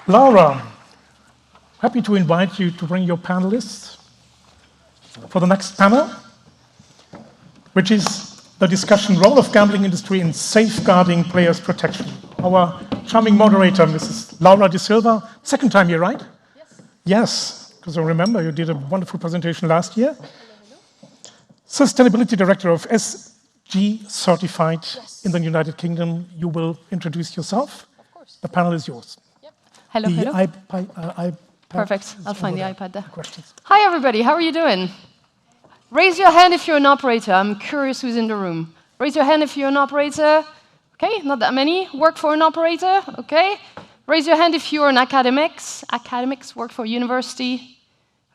Laura, happy to invite you to bring your panelists for the next panel, which is the discussion role of gambling industry in safeguarding players' protection. Our charming moderator, Mrs. Laura de Silva, second time here, right? Yes. Yes, because I remember you did a wonderful presentation last year. Sustainability Director of SG Certified in the United Kingdom. You will introduce yourself. Of course. The panel is yours. Yep. Hello, hello. iPad Perfect. I'll find the iPad there. Questions. Hi, everybody. How are you doing? Raise your hand if you're an operator. I'm curious who's in the room. Raise your hand if you're an operator. Okay, not that many. Work for an operator. Okay. Raise your hand if you're an academics. Academics work for a university.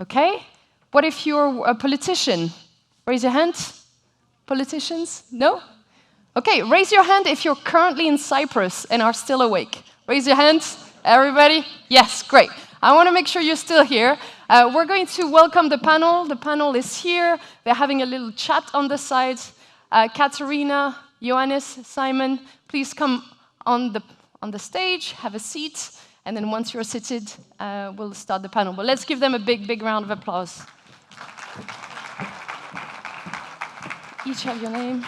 Okay. What if you're a politician? Raise your hand. Politicians? No? Okay, raise your hand if you're currently in Cyprus and are still awake. Raise your hand, everybody. Yes, great. I want to make sure you're still here. We're going to welcome the panel. The panel is here. They're having a little chat on the side. Katerina, Ioannis, Simon, please come on the stage, have a seat, and then once you're seated, we'll start the panel. But let's give them a big, big round of applause. Each have your name.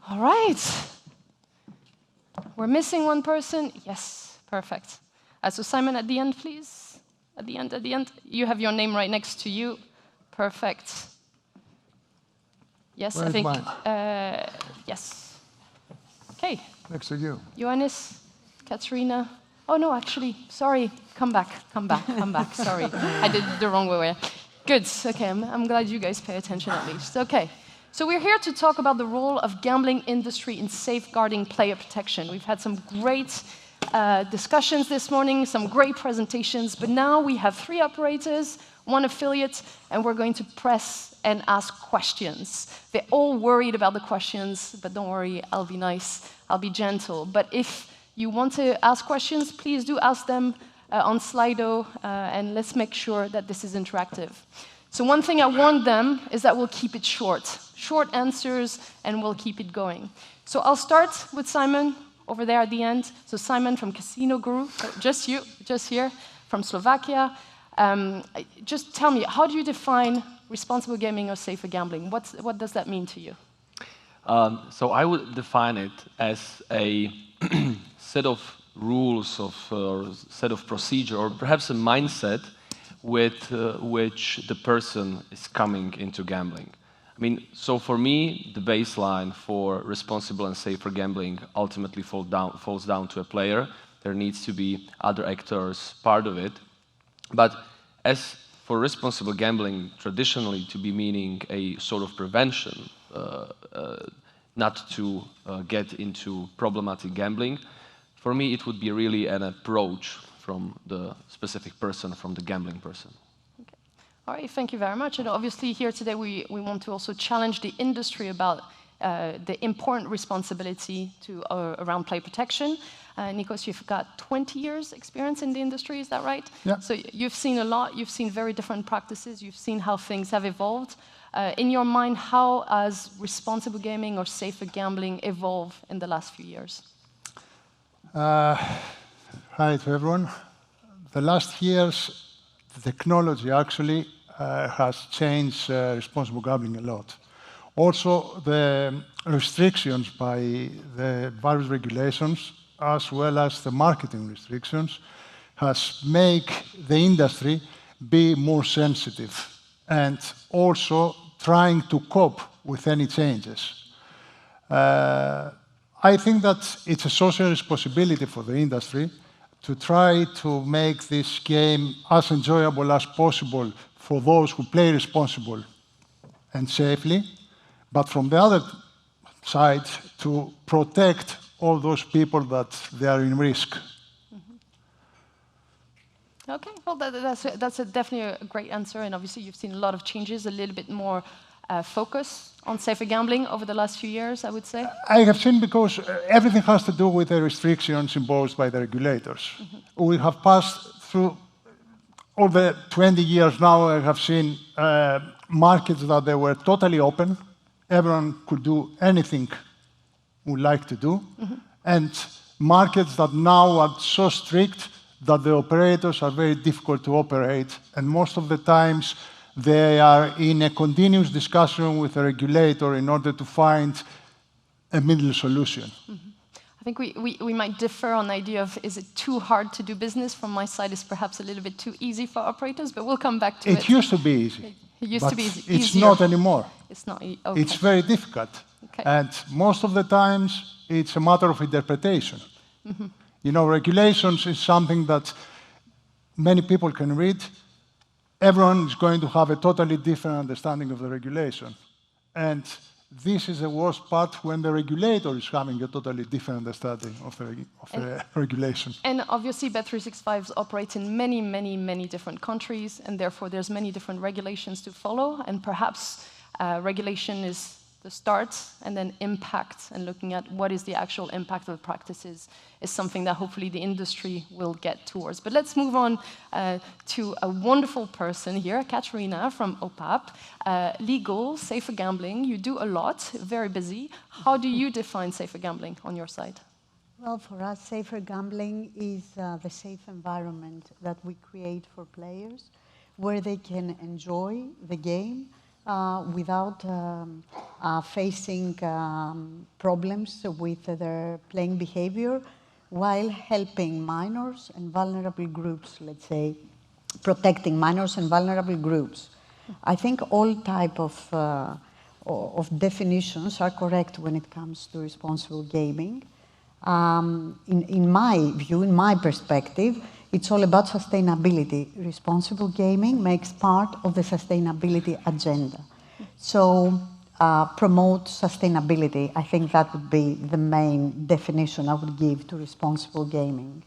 All right. We're missing one person. Yes, perfect. So Simon, at the end, please. At the end. You have your name right next to you. Perfect. Yes, Where's I think. mine? Yes. Okay. Next to you. Ioannis, Katerina. Oh no, actually, sorry. Come back. Sorry, I did it the wrong way. Good. Okay, I'm glad you guys pay attention at least. Okay. So we're here to talk about the role of gambling industry in safeguarding player protection. We've had some great discussions this morning, some great presentations, but now we have 3 operators, 1 affiliate, and we're going to press and ask questions. They're all worried about the questions, but don't worry, I'll be nice, I'll be gentle. But if you want to ask questions, please do ask them on Slido, and let's make sure that this is interactive. So one thing I warned them is that we'll keep it short. Short answers, and we'll keep it going. So I'll start with Simon over there at the end. So Simon from Casino Guru, just you, just here, from Slovakia. Just tell me, how do you define responsible gaming or safer gambling? What does that mean to you? So I would define it as a set of rules, or set of procedure, or perhaps a mindset with which the person is coming into gambling. I mean, so for me, the baseline for responsible and safer gambling ultimately falls down to a player. There needs to be other actors part of it. But as for responsible gambling, traditionally to be meaning a sort of prevention, not to get into problematic gambling, for me it would be really an approach from the specific person, from the gambling person. Okay. All right, thank you very much. And obviously here today we want to also challenge the industry about the important responsibility around play protection. Nikos, you've got 20 years experience in the industry, is that right? Yeah. So you've seen a lot, you've seen very different practices, you've seen how things have evolved. In your mind, how has responsible gaming or safer gambling evolved in the last few years? Hi to everyone. The last years, the technology actually has changed responsible gambling a lot. Also, the restrictions by the various regulations, as well as the marketing restrictions, has made the industry be more sensitive and also trying to cope with any changes. I think that it's a social responsibility for the industry to try to make this game as enjoyable as possible for those who play responsible and safely, but from the other side, to protect all those people that they are in risk. Okay, well, that's definitely a great answer, and obviously you've seen a lot of changes, a little bit more focus on safer gambling over the last few years, I would say. I have seen, because everything has to do with the restrictions imposed by the regulators. We have passed through all the 20 years now. I have seen markets that they were totally open. Everyone could do anything we like to do. And markets that now are so strict that the operators are very difficult to operate, and most of the times they are in a continuous discussion with the regulator in order to find a middle solution. I think we might differ on the idea of, is it too hard to do business? From my side, it's perhaps a little bit too easy for operators, but we'll come back to it. It used to be easy. It used to be easy. It's not anymore. It's not, okay. It's very difficult. Okay. And most of the times, it's a matter of interpretation. You know, regulations is something that many people can read. Everyone is going to have a totally different understanding of the regulation. And this is the worst part when the regulator is having a totally different understanding of the regulation. And obviously, Bet365 operates in many, many, many different countries, and therefore there's many different regulations to follow. And perhaps regulation is the start, and then impact, and looking at what is the actual impact of the practices is something that hopefully the industry will get towards. But let's move on to a wonderful person here, Katerina from OPAP. Legal, safer gambling, you do a lot, very busy. How do you define safer gambling on your side? Well, for us, safer gambling is the safe environment that we create for players where they can enjoy the game without facing problems with their playing behavior, while helping minors and vulnerable groups, let's say, protecting minors and vulnerable groups. I think all type of definitions are correct when it comes to responsible gaming. In my view, in my perspective, it's all about sustainability. Responsible gaming makes part of the sustainability agenda. So promote sustainability. I think that would be the main definition I would give to responsible gaming.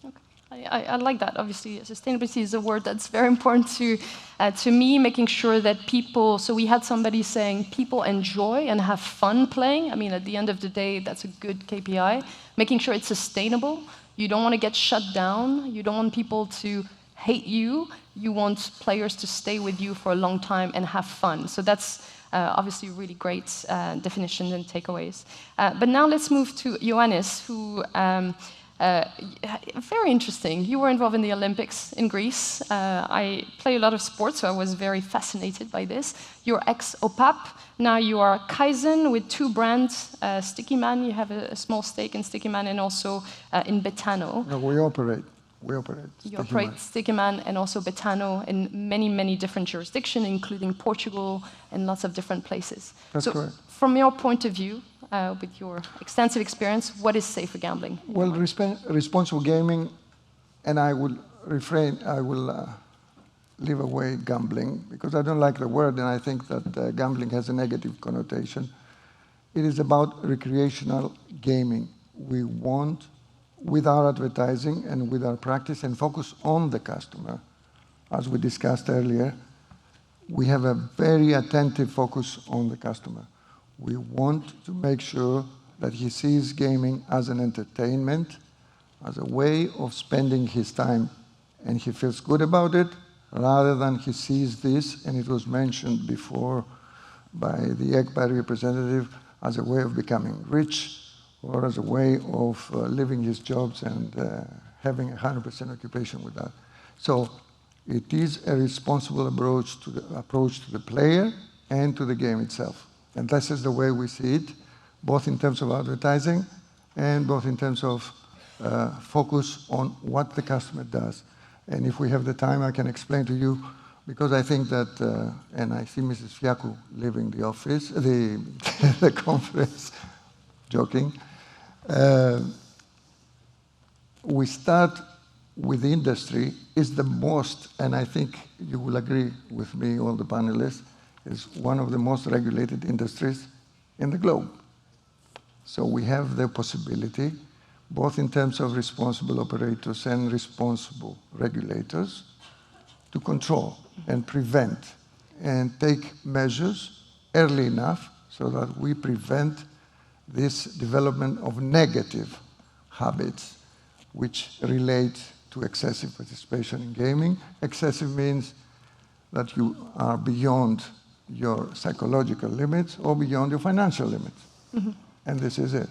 Okay. I like that. Obviously, sustainability is a word that's very important to me, making sure that people, so we had somebody saying people enjoy and have fun playing. I mean, at the end of the day, that's a good KPI. Making sure it's sustainable. You don't want to get shut down. You don't want people to hate you. You want players to stay with you for a long time and have fun. So that's obviously really great definitions and takeaways. But now let's move to Ioannis, who, very interesting. You were involved in the Olympics in Greece. I play a lot of sports, so I was very fascinated by this. You're ex-OPAP. Now you are Kaizen with two brands, Sticky Man, you have a small stake in Sticky Man, and also in Betano. No, we operate. You operate Sticky Man and also Betano in many, many different jurisdictions, including Portugal and lots of different places. That's correct. From your point of view, with your extensive experience, what is safer gambling? Well, responsible gaming, and I will leave away gambling, because I don't like the word, and I think that gambling has a negative connotation. It is about recreational gaming. We want, with our advertising and with our practice and focus on the customer, as we discussed earlier, we have a very attentive focus on the customer. We want to make sure that he sees gaming as an entertainment, as a way of spending his time, and he feels good about it, rather than he sees this, and it was mentioned before by the EGPA representative, as a way of becoming rich, or as a way of leaving his jobs and having 100% occupation with that. So it is a responsible approach to the player and to the game itself. And this is the way we see it, both in terms of advertising and both in terms of focus on what the customer does. And if we have the time, I can explain to you, because I think that, and I see Mrs. Fiakou leaving the office, the conference, joking. We start with the industry is the most, and I think you will agree with me, all the panelists, is one of the most regulated industries in the globe. So we have the possibility, both in terms of responsible operators and responsible regulators, to control and prevent and take measures early enough so that we prevent this development of negative habits which relate to excessive participation in gaming. Excessive means that you are beyond your psychological limits or beyond your financial limits. Mm-hmm. And this is it.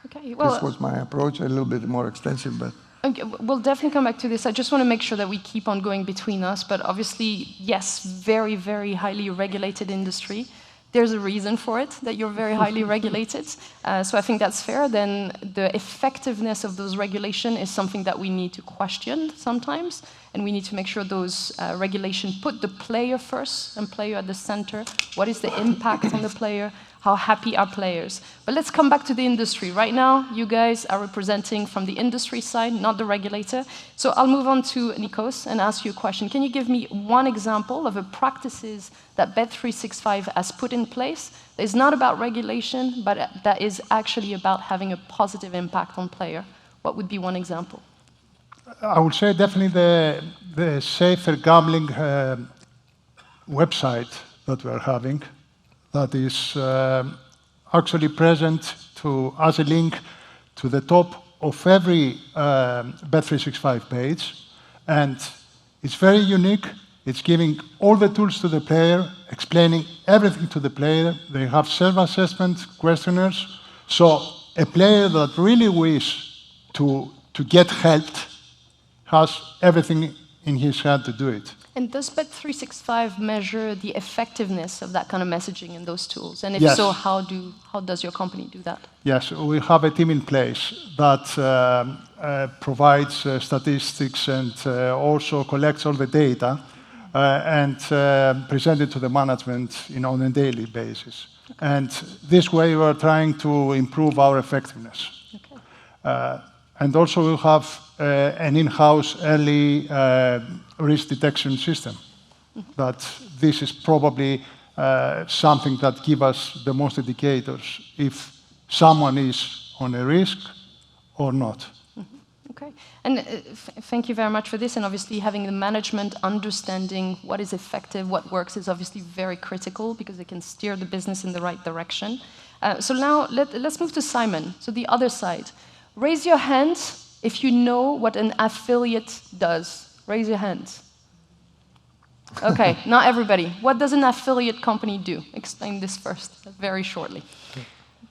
Okay, well, This was my approach, a little bit more extensive, but... Okay, we'll definitely come back to this. I just want to make sure that we keep on going between us, but obviously, yes, very, very highly regulated industry. There's a reason for it, that you're very highly regulated. So I think that's fair. Then the effectiveness of those regulation is something that we need to question sometimes, and we need to make sure those regulations put the player first and player at the center. What is the impact on the player? How happy are players? But let's come back to the industry. Right now, you guys are representing from the industry side, not the regulator. So I'll move on to Nikos and ask you a question. Can you give me one example of a practices that Bet365 has put in place that is not about regulation, but that is actually about having a positive impact on player? What would be one example? I would say definitely the safer gambling website that we are having, that is actually present as a link to the top of every Bet365 page. And it's very unique. It's giving all the tools to the player, explaining everything to the player. They have self-assessment questionnaires. So a player that really wishes to get helped has everything in his hand to do it. And does Bet365 measure the effectiveness of that kind of messaging in those tools? And if Yes. so, how does your company do that? Yes, we have a team in place that provides statistics and also collects all the data and presents it to the management on a daily basis. Okay. And this way we are trying to improve our effectiveness. Okay. And also we have an in-house early risk detection system. Mm-hmm. That this is probably something that gives us the most indicators if someone is on a risk or not. Mm-hmm. Okay, and thank you very much for this. And obviously having the management understanding what is effective, what works is obviously very critical because it can steer the business in the right direction. So now let's move to Simon, so the other side. Raise your hands if you know what an affiliate does. Raise your hands. Okay, not everybody. What does an affiliate company do? Explain this first, very shortly.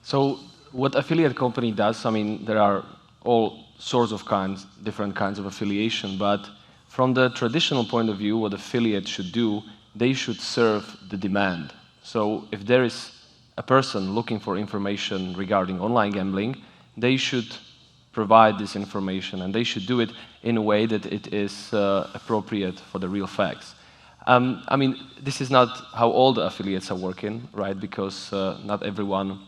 So what affiliate company does, I mean, there are all sorts of different kinds of affiliation, but from the traditional point of view, what affiliates should do, they should serve the demand. So if there is a person looking for information regarding online gambling, they should provide this information, and they should do it in a way that it is appropriate for the real facts. I mean, this is not how all the affiliates are working, right? Because not everyone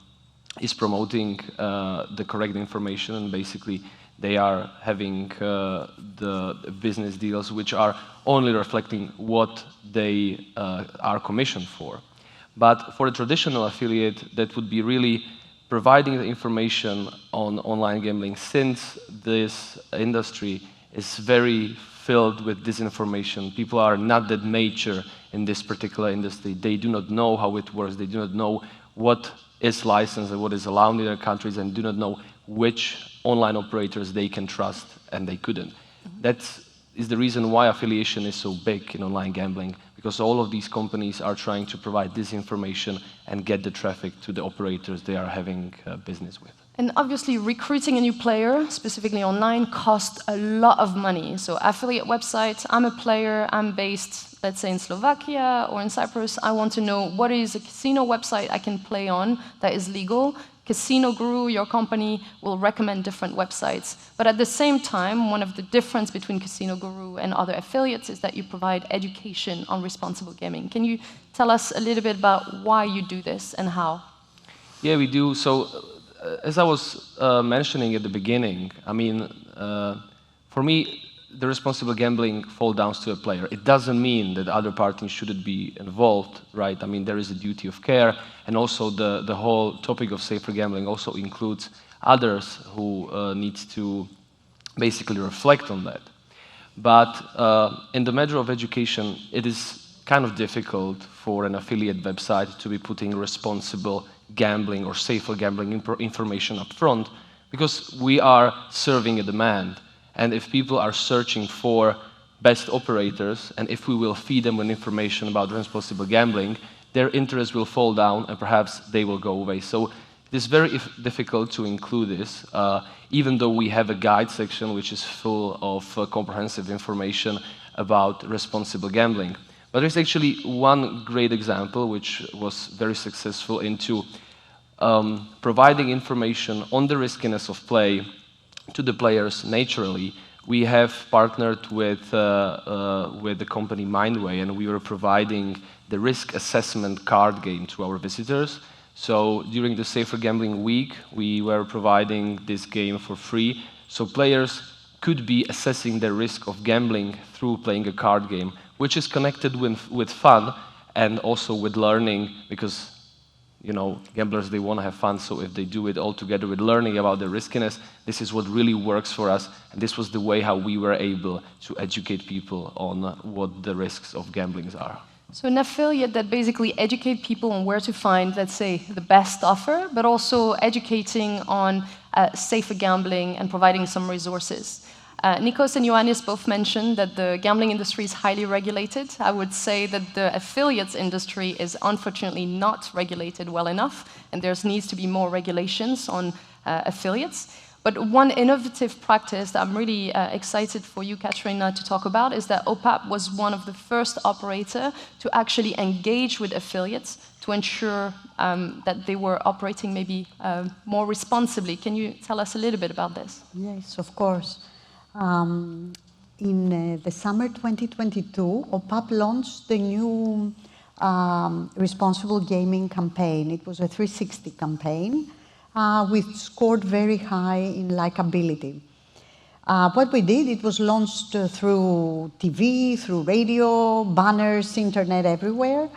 is promoting the correct information, and basically they are having the business deals which are only reflecting what they are commissioned for. But for a traditional affiliate, that would be really providing the information on online gambling, since this industry is very filled with disinformation. People are not that mature in this particular industry. They do not know how it works. They do not know what is licensed and what is allowed in their countries, and do not know which online operators they can trust and they couldn't. Mm-hmm. That is the reason why affiliation is so big in online gambling, because all of these companies are trying to provide this information and get the traffic to the operators they are having business with. And obviously recruiting a new player, specifically online, costs a lot of money. So affiliate websites, I'm a player, I'm based, let's say in Slovakia or in Cyprus, I want to know what is a casino website I can play on that is legal. Casino Guru, your company, will recommend different websites. But at the same time, one of the difference between Casino Guru and other affiliates is that you provide education on responsible gaming. Can you tell us a little bit about why you do this and how? Yeah, we do. So, as I was mentioning at the beginning, I mean, for me, the responsible gambling falls down to a player. It doesn't mean that other parties shouldn't be involved, right? I mean, there is a duty of care, and also the whole topic of safer gambling also includes others who need to basically reflect on that. But in the matter of education, it is kind of difficult for an affiliate website to be putting responsible gambling or safer gambling information up front, because we are serving a demand. And if people are searching for best operators, and if we will feed them with information about responsible gambling, their interest will fall down and perhaps they will go away. So it is very difficult to include this, even though we have a guide section which is full of comprehensive information about responsible gambling. But there's actually one great example which was very successful into providing information on the riskiness of play to the players naturally. We have partnered with the company Mindway, and we were providing the risk assessment card game to our visitors. So during the Safer Gambling Week, we were providing this game for free, so players could be assessing the risk of gambling through playing a card game, which is connected with fun and also with learning, because you know, gamblers, they want to have fun, so if they do it all together with learning about the riskiness, this is what really works for us, and this was the way how we were able to educate people on what the risks of gambling are. So an affiliate that basically educates people on where to find, let's say, the best offer, but also educating on safer gambling and providing some resources. Nikos and Ioannis both mentioned that the gambling industry is highly regulated. I would say that the affiliates industry is unfortunately not regulated well enough, and there needs to be more regulations on affiliates. But one innovative practice that I'm really excited for you, Katerina, to talk about is that OPAP was one of the first operator to actually engage with affiliates to ensure that they were operating maybe more responsibly. Can you tell us a little bit about this? Yes, of course. In the summer 2022, OPAP launched the new responsible gaming campaign. It was a 360 campaign, which scored very high in likability. What we did, it was launched through TV, through radio, banners, internet, everywhere.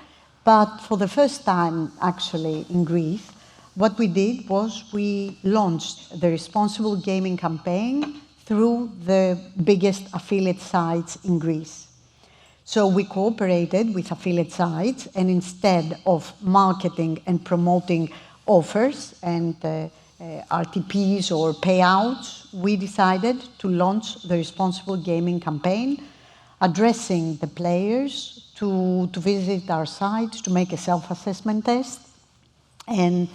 But for the first time, actually, in Greece, what we did was we launched the responsible gaming campaign through the biggest affiliate sites in Greece. So we cooperated with affiliate sites, and instead of marketing and promoting offers and RTPs or payouts, we decided to launch the responsible gaming campaign, addressing the players to visit our site, to make a self-assessment test. And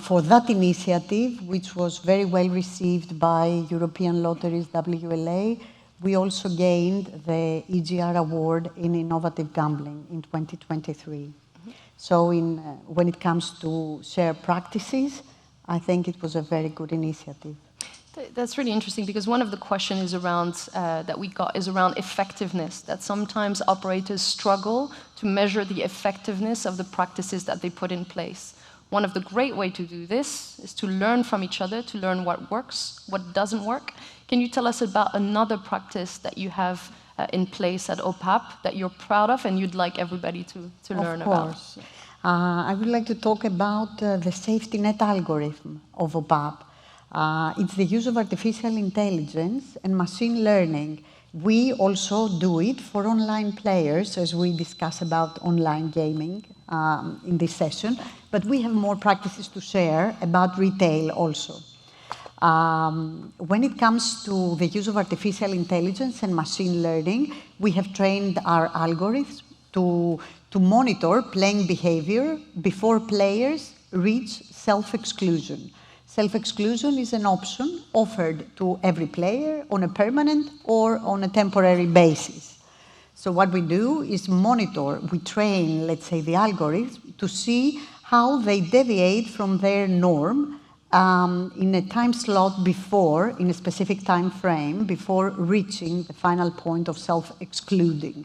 for that initiative, which was very well received by European Lotteries WLA, we also gained the EGR Award in Innovative Gambling in 2023. Mm-hmm. So when it comes to share practices, I think it was a very good initiative. That's really interesting, because one of the questions is around, that we got is around effectiveness, that sometimes operators struggle to measure the effectiveness of the practices that they put in place. One of the great ways to do this is to learn from each other, to learn what works, what doesn't work. Can you tell us about another practice that you have in place at OPAP that you're proud of and you'd like everybody to learn about? Of course. I would like to talk about the safety net algorithm of OPAP. It's the use of artificial intelligence and machine learning. We also do it for online players, as we discuss about online gaming in this session, but we have more practices to share about retail also. When it comes to the use of artificial intelligence and machine learning, we have trained our algorithms to monitor playing behavior before players reach self-exclusion. Self-exclusion is an option offered to every player on a permanent or on a temporary basis. So what we do is monitor, we train, let's say, the algorithm to see how they deviate from their norm in a time slot before, in a specific time frame, before reaching the final point of self-excluding.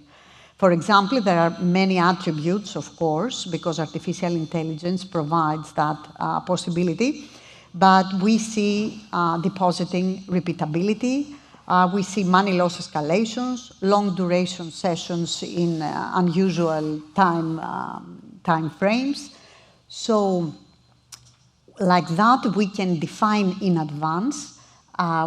For example, there are many attributes, of course, because artificial intelligence provides that possibility. But we see depositing repeatability, we see money loss escalations, long duration sessions in unusual time frames. So like that, we can define in advance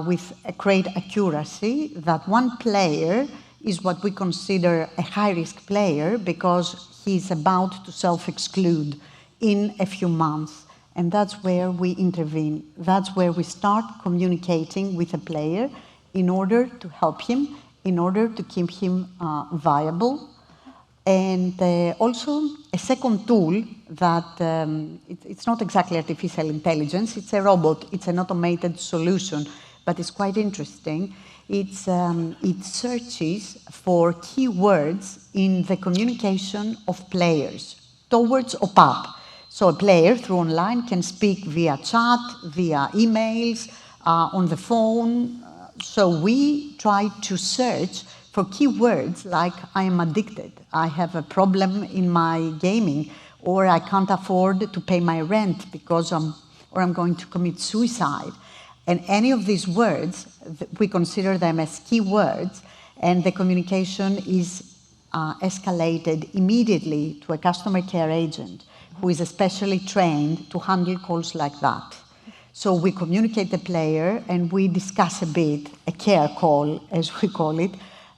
with a great accuracy that one player is what we consider a high-risk player because he's about to self-exclude in a few months. And that's where we intervene. That's where we start communicating with a player in order to help him, in order to keep him viable. And also, a second tool that it's not exactly artificial intelligence, it's a robot, it's an automated solution, but it's quite interesting. It searches for keywords in the communication of players towards OPAP. So a player through online can speak via chat, via emails, on the phone. So we try to search for keywords like I am addicted, I have a problem in my gaming, or I can't afford to pay my rent because I'm going to commit suicide. And any of these words, we consider them as keywords, and the communication is escalated immediately to a customer care agent who is especially trained to handle calls like that. So we communicate the player and we discuss a bit, a care call, as we call it,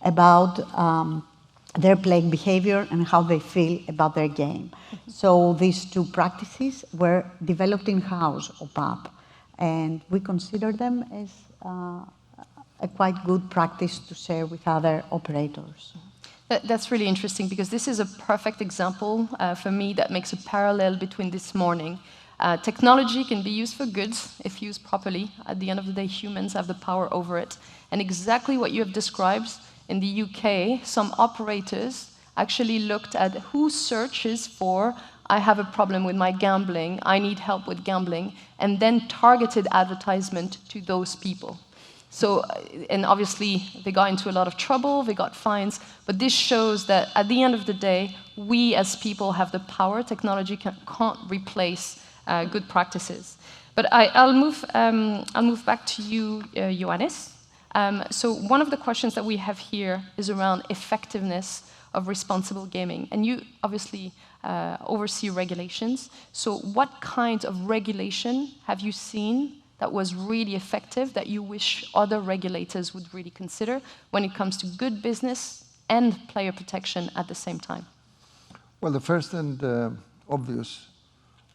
about their playing behavior and how they feel about their game. So these two practices were developed in-house, OPAP, and we consider them as a quite good practice to share with other operators. That's really interesting, because this is a perfect example for me that makes a parallel between this morning. Technology can be used for good if used properly. At the end of the day, humans have the power over it. And exactly what you have described, in the UK, some operators actually looked at who searches for, I have a problem with my gambling, I need help with gambling, and then targeted advertisement to those people. So, and obviously, they got into a lot of trouble, they got fines, but this shows that at the end of the day, we as people have the power. Technology can't replace good practices. But I'll move back to you, Ioannis. So one of the questions that we have here is around effectiveness of responsible gaming. And you obviously oversee regulations. So what kind of regulation have you seen that was really effective, that you wish other regulators would really consider when it comes to good business and player protection at the same time? Well, the first and obvious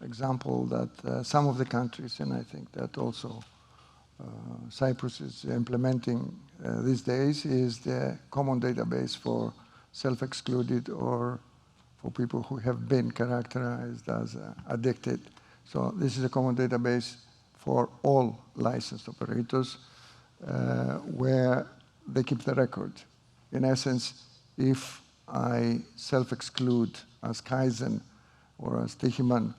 example that some of the countries, and I think that also Cyprus is implementing these days, is the common database for self-excluded or for people who have been characterized as addicted. So this is a common database for all licensed operators where they keep the record. In essence, if I self-exclude as Kaizen or as Tichiman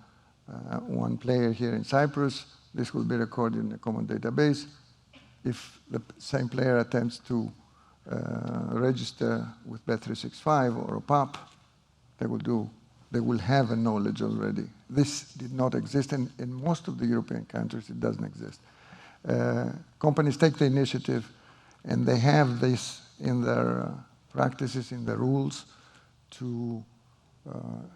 one player here in Cyprus, this will be recorded in a common database. If the same player attempts to register with Bet365 or OPAP, they will have a knowledge already. This did not exist, and in most of the European countries, it doesn't exist. Companies take the initiative, and they have this in their practices, in their rules, to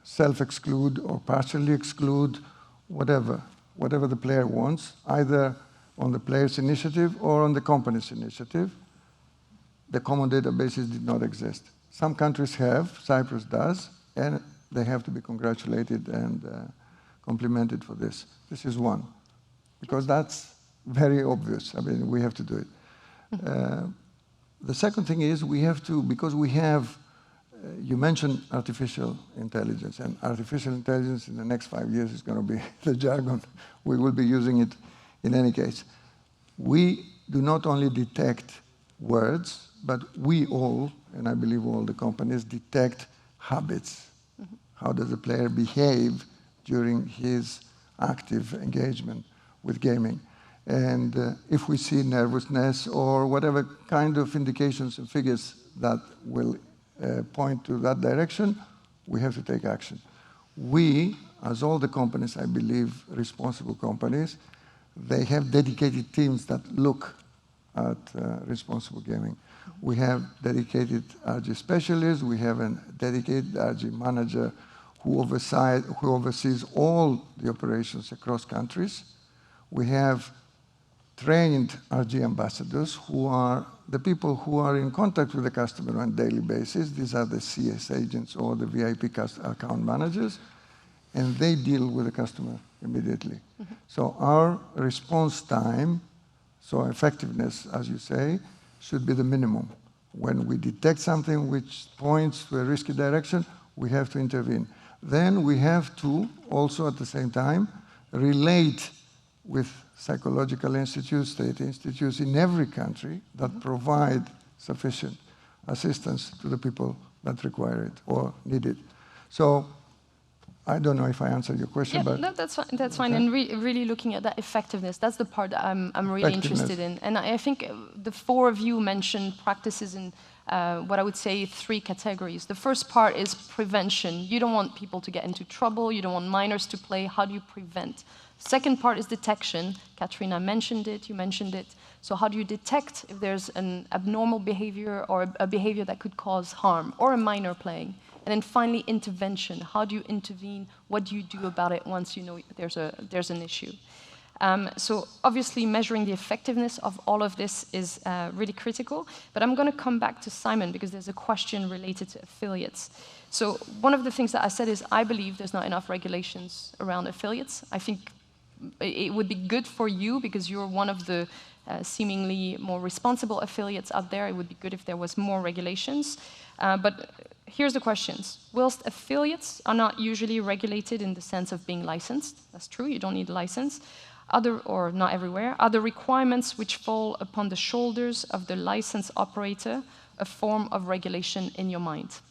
self-exclude or partially exclude whatever the player wants, either on the player's initiative or on the company's initiative. The common databases did not exist. Some countries have, Cyprus does, and they have to be congratulated and complimented for this. This is one, because that's very obvious. I mean, we have to do it. The second thing is we have to, because we have, you mentioned artificial intelligence, and artificial intelligence in the next 5 years is going to be the jargon. We will be using it in any case. We do not only detect words, but we all, and I believe all the companies, detect habits. How does the player behave during his active engagement with gaming? And if we see nervousness or whatever kind of indications and figures that will point to that direction, we have to take action. We, as all the companies, I believe, responsible companies, they have dedicated teams that look at responsible gaming. We have dedicated RG specialists, we have a dedicated RG manager who oversees all the operations across countries. We have trained RG ambassadors who are the people who are in contact with the customer on a daily basis. These are the CS agents or the VIP account managers, and they deal with the customer immediately. So our response time, so effectiveness, as you say, should be the minimum. When we detect something which points to a risky direction, we have to intervene. then we have to also at the same time relate with psychological institutes, state institutes in every country that provide sufficient assistance to the people that require it or need it. So I don't know if I answered your question, Yeah, but no, that's fine. That's fine. And really looking at that effectiveness, that's the part that I'm really interested in. And I think the four of you mentioned practices in what I would say 3 categories. The first part is prevention. You don't want people to get into trouble. You don't want minors to play. How do you prevent? Second part is detection. Katerina mentioned it. You mentioned it. So how do you detect if there's an abnormal behavior or a behavior that could cause harm or a minor playing? And then finally, intervention. How do you intervene? What do you do about it once you know there's an issue? So obviously, measuring the effectiveness of all of this is really critical. But I'm going to come back to Simon because there's a question related to affiliates. So one of the things that I said is I believe there's not enough regulations around affiliates. I think it would be good for you because you're one of the seemingly more responsible affiliates out there. It would be good if there was more regulations. But here's the questions. Whilst affiliates are not usually regulated in the sense of being licensed, that's true, you don't need a license, or not everywhere, are the requirements which fall upon the shoulders of the license operator a form of regulation in your mind?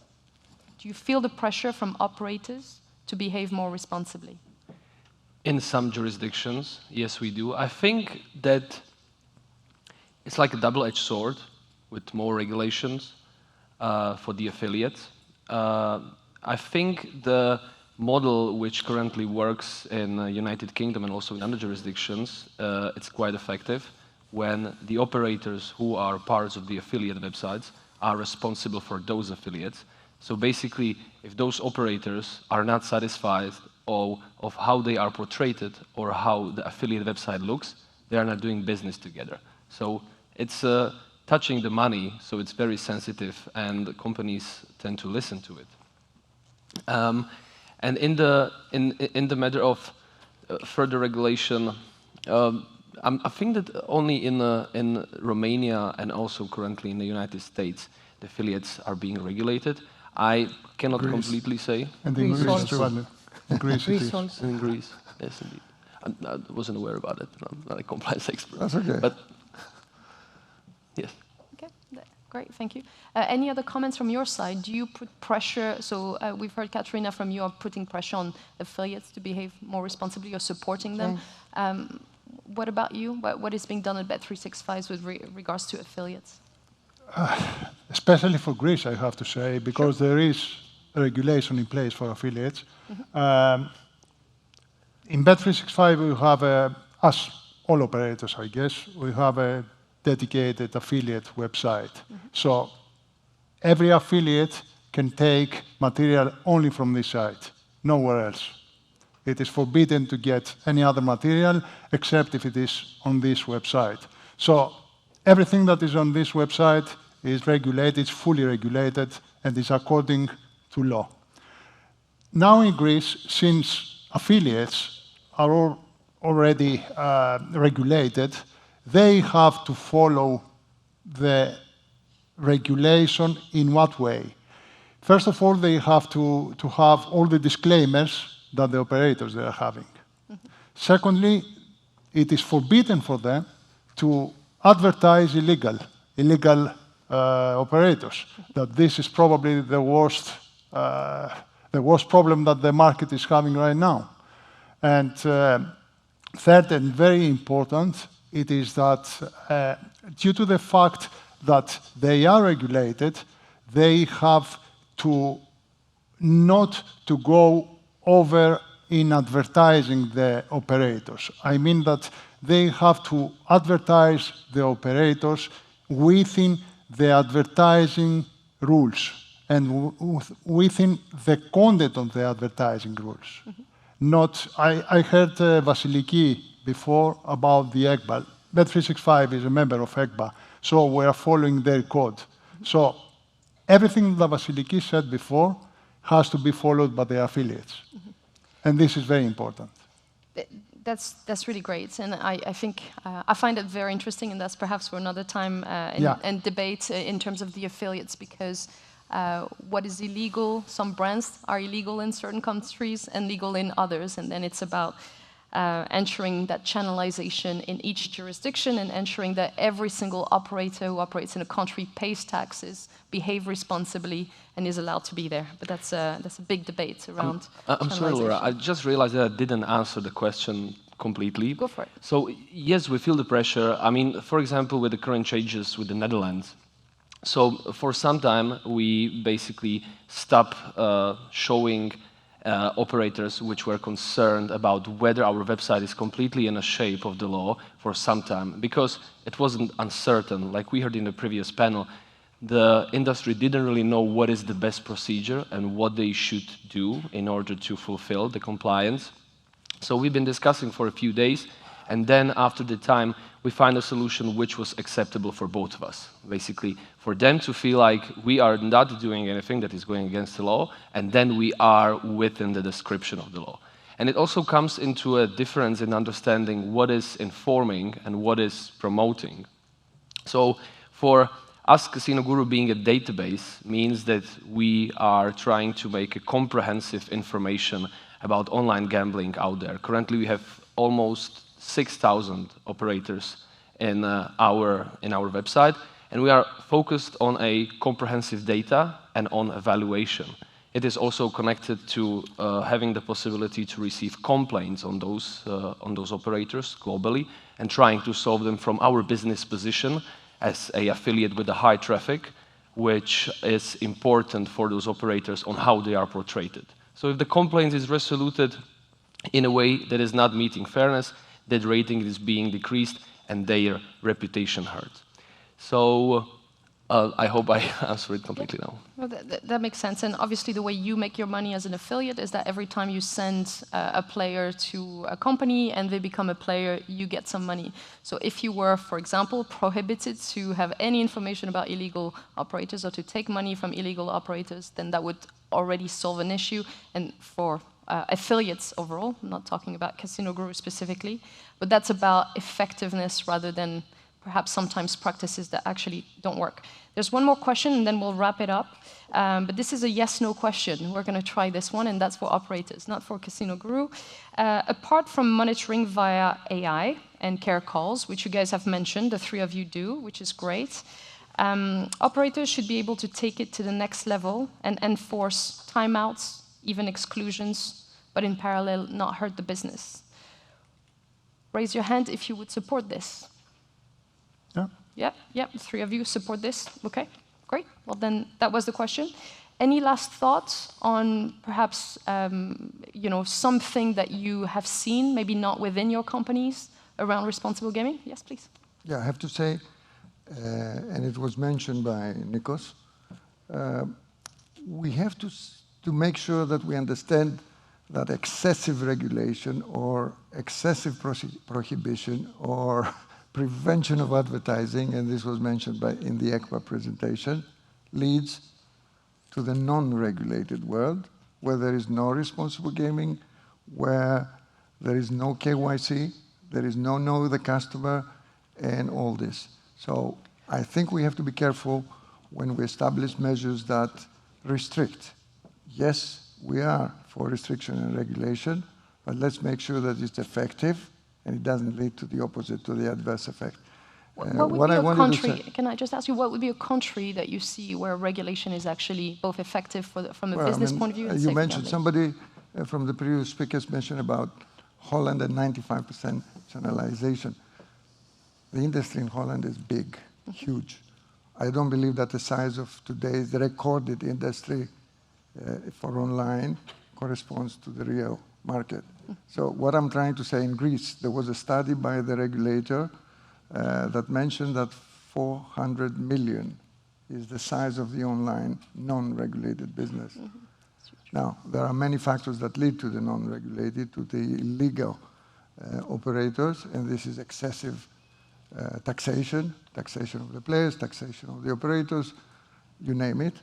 Do you feel the pressure from operators to behave more responsibly? In some jurisdictions, yes, we do. I think that it's like a double-edged sword with more regulations for the affiliates. I think the model which currently works in the United Kingdom and also in other jurisdictions, it's quite effective when the operators who are parts of the affiliate websites are responsible for those affiliates. So basically, if those operators are not satisfied of how they are portrayed or how the affiliate website looks, they are not doing business together. So it's touching the money, so it's very sensitive, and companies tend to listen to it. And in the matter of further regulation, I think that only in Romania and also currently in the United States, the affiliates are being regulated. I cannot completely say. And in Greece too. In Greece it is. In Greece, yes, indeed. I wasn't aware about it. I'm not a compliance expert. That's okay. But yes. Okay, great, thank you. Any other comments from your side? Do you put pressure? So we've heard, Katerina, from you are putting pressure on affiliates to behave more responsibly. You're supporting them. What about you? What is being done at Bet365 with regards to affiliates? Especially for Greece, I have to say, because there is a regulation in place for affiliates. In Bet365, we have, as all operators, I guess, we have a dedicated affiliate website. So every affiliate can take material only from this site, nowhere else. It is forbidden to get any other material except if it is on this website. So everything that is on this website is regulated, it's fully regulated, and is according to law. Now in Greece, since affiliates are already regulated, they have to follow the regulation in what way? First of all, they have to have all the disclaimers that the operators they are having. Secondly, it is forbidden for them to advertise illegal operators. That this is probably the worst problem that the market is having right now. And third, and very important, it is that due to the fact that they are regulated, they have to not to go over in advertising the operators. I mean that they have to advertise the operators within the advertising rules and within the content of the advertising rules. Not, I heard Vasiliki before about the ECBA. Bet365 is a member of ECBA, so we are following their code. So everything that Vasiliki said before has to be followed by the affiliates. And this is very important. That's really great, and I think I find it very interesting, and that's perhaps for another time and debate in terms of the affiliates, because what is illegal. Some brands are illegal in certain countries and legal in others, and then it's about ensuring that channelization in each jurisdiction and ensuring that every single operator who operates in a country pays taxes, behave responsibly, and is allowed to be there. But that's a big debate around I'm sorry, Laura, I just realized that I didn't answer the question completely. Go for it. So, yes, we feel the pressure. I mean, for example, with the current changes with the Netherlands. So, for some time, we basically stopped showing operators which were concerned about whether our website is completely in a shape of the law for some time, because it wasn't uncertain. Like we heard in the previous panel, the industry didn't really know what is the best procedure and what they should do in order to fulfill the compliance. So we've been discussing for a few days, and then after the time, we find a solution which was acceptable for both of us. Basically, for them to feel like we are not doing anything that is going against the law, and then we are within the description of the law. And it also comes into a difference in understanding what is informing and what is promoting. So for us, Casino Guru being a database means that we are trying to make a comprehensive information about online gambling out there. Currently, we have almost 6,000 operators in our website, and we are focused on a comprehensive data and on evaluation. It is also connected to having the possibility to receive complaints on those operators globally and trying to solve them from our business position as an affiliate with a high traffic, which is important for those operators on how they are portrayed. So if the complaint is resoluted in a way that is not meeting fairness, that rating is being decreased and their reputation hurt. So I hope I answered it completely now. Well, that makes sense. And obviously the way you make your money as an affiliate is that every time you send a player to a company and they become a player, you get some money. So if you were, for example, prohibited to have any information about illegal operators or to take money from illegal operators, then that would already solve an issue. And for affiliates overall, I'm not talking about Casino Guru specifically, but that's about effectiveness rather than perhaps sometimes practices that actually don't work. There's one more question and then we'll wrap it up. But this is a yes-no question. We're going to try this one, and that's for operators, not for Casino Guru. Apart from monitoring via AI and care calls, which you guys have mentioned, the three of you do, which is great, operators should be able to take it to the next level and enforce timeouts, even exclusions, but in parallel not hurt the business. Raise your hand if you would support this. Yeah. Yep, three of you support this. Okay, great. Well, then that was the question. Any last thoughts on perhaps something that you have seen, maybe not within your companies, around responsible gaming? Yes, please. Yeah, I have to say, and it was mentioned by Nikos, we have to make sure that we understand that excessive regulation or excessive prohibition or prevention of advertising, and this was mentioned in the ECPA presentation, leads to the non-regulated world, where there is no responsible gaming, where there is no KYC, there is no know the customer, and all this. So I think we have to be careful when we establish measures that restrict. Yes, we are for restriction and regulation, but let's make sure that it's effective and it doesn't lead to the opposite, to the adverse effect. What would be a country, can I just ask you, what would be a country that you see where regulation is actually both effective from a business point of view and you safe mentioned gambling? somebody from the previous speakers mentioned about Holland and 95% channelization. The industry in Holland is big, huge. I don't believe that the size of today's recorded industry for online corresponds to the real market. So what I'm trying to say, in Greece, there was a study by the regulator that mentioned that 400 million is the size of the online non-regulated business. Now, there are many factors that lead to the non-regulated, to the illegal operators, and this is excessive taxation of the players, taxation of the operators, you name it.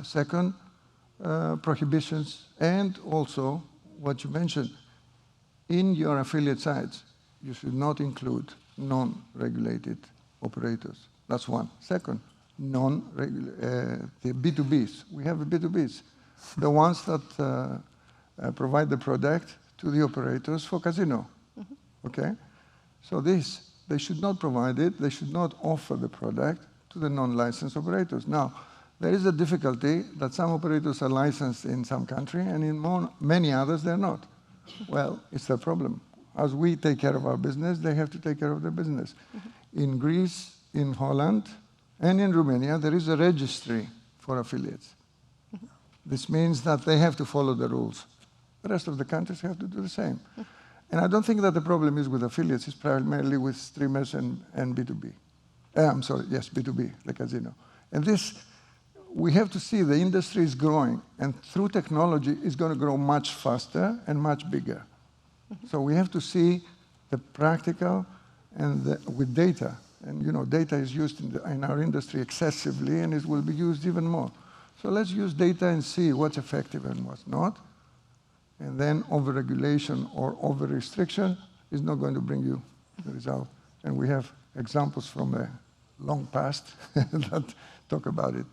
Second, prohibitions, and also what you mentioned, in your affiliate sites, you should not include non-regulated operators. That's one. Second, the B2Bs. We have B2Bs, the ones that provide the product to the operators for casino. Okay? So they should not provide it, they should not offer the product to the non-licensed operators. Now, there is a difficulty that some operators are licensed in some country and in many others they're not. Well, it's their problem. As we take care of our business, they have to take care of their business. In Greece, in Holland, and in Romania, there is a registry for affiliates. This means that they have to follow the rules. The rest of the countries have to do the same. And I don't think that the problem is with affiliates, it's primarily with streamers and B2B. I'm sorry, yes, B2B, the casino. And this, we have to see the industry is growing, and through technology, it's going to grow much faster and much bigger. So we have to see the practical and with data. And you know, data is used in our industry excessively, and it will be used even more. So let's use data and see what's effective and what's not. And then over-regulation or over-restriction is not going to bring you the result. And we have examples from the long past that talk about it.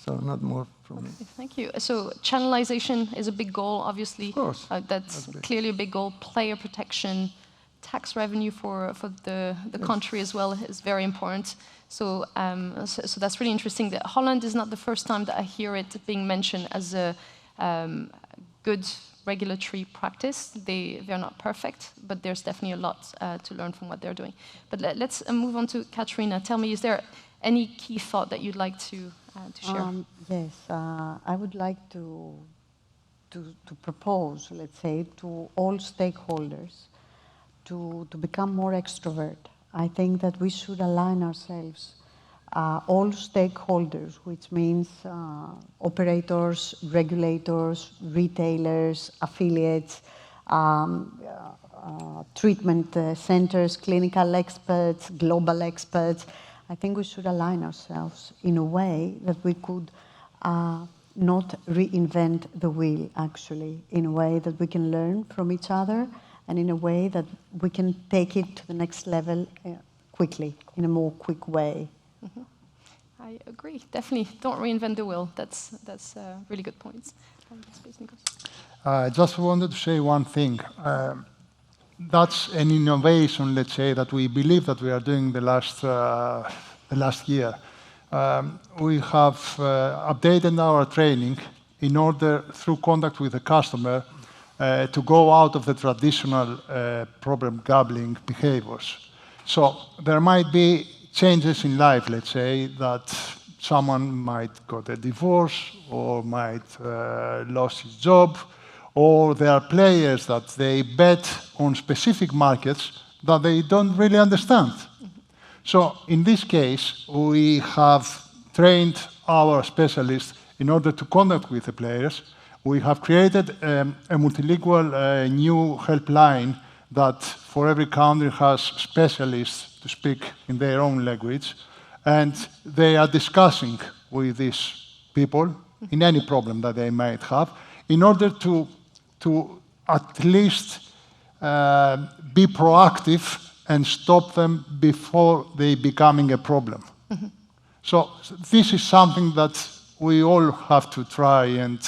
So not more from me. Thank you. So channelization is a big goal, obviously. Of course. That's clearly a big goal. Player protection, tax revenue for the country as well is very important. So, so that's really interesting. That Holland is not the first time that I hear it being mentioned as a good regulatory practice. They're not perfect, but there's definitely a lot to learn from what they're doing. But let's move on to Katerina. Tell me, is there any key thought that you'd like to share? Yes, I would like to propose, let's say, to all stakeholders to become more extrovert. I think that we should align ourselves, all stakeholders, which means operators, regulators, retailers, affiliates, treatment centers, clinical experts, global experts. I think we should align ourselves in a way that we could not reinvent the wheel, actually, in a way that we can learn from each other and in a way that we can take it to the next level quickly, in a more quick way. I agree, definitely. Don't reinvent the wheel. That's really good points. I just wanted to say one thing. That's an innovation, let's say, that we believe that we are doing the last year. We have updated our training in order, through contact with the customer, to go out of the traditional problem gambling behaviors. So there might be changes in life, let's say, that someone might got a divorce or might lost his job, or there are players that they bet on specific markets that they don't really understand. So in this case, we have trained our specialists in order to contact with the players. We have created a multilingual new helpline that for every country has specialists to speak in their own language, and they are discussing with these people in any problem that they might have in order to at least be proactive and stop them before they becoming a problem. So this is something that we all have to try and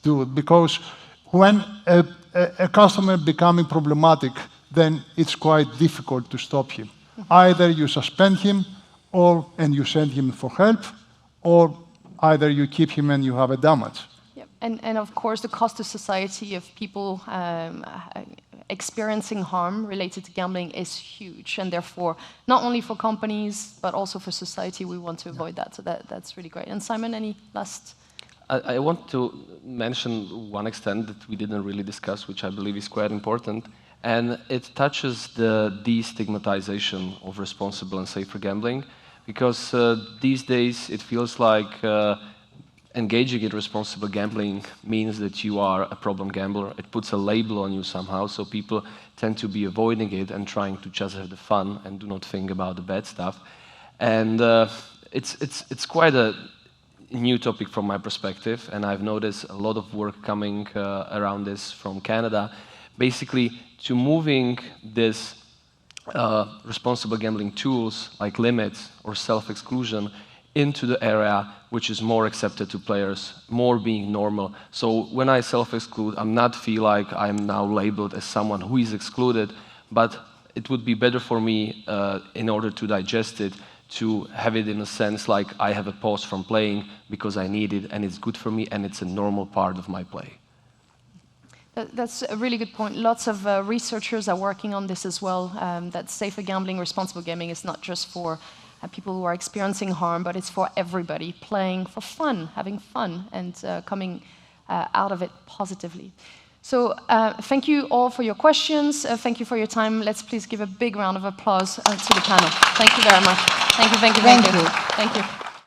do, because when a customer becoming problematic, then it's quite difficult to stop him. Either you suspend him and you send him for help, or either you keep him and you have a damage. Yep. And of course, the cost to society of people experiencing harm related to gambling is huge, and therefore, not only for companies, but also for society, we want to avoid that. So that's really great. And Simon, any last? I want to mention one extent that we didn't really discuss, which I believe is quite important, and it touches the destigmatization of responsible and safer gambling, because these days it feels like engaging in responsible gambling means that you are a problem gambler. It puts a label on you somehow, so people tend to be avoiding it and trying to just have the fun and do not think about the bad stuff. And it's quite a new topic from my perspective, and I've noticed a lot of work coming around this from Canada, basically to moving this responsible gambling tools like limits or self-exclusion into the area which is more accepted to players, more being normal. So when I self-exclude, I'm not feel like I'm now labeled as someone who is excluded, but it would be better for me, in order to digest it, to have it in a sense like I have a pause from playing because I need it and it's good for me and it's a normal part of my play. That's a really good point. Lots of researchers are working on this as well, that safer gambling, responsible gaming is not just for people who are experiencing harm, but it's for everybody, playing for fun, having fun, and coming out of it positively. So thank you all for your questions. Thank you for your time. Let's please give a big round of applause to the panel. Thank you very much. Thank you, thank you, thank you. Thank you.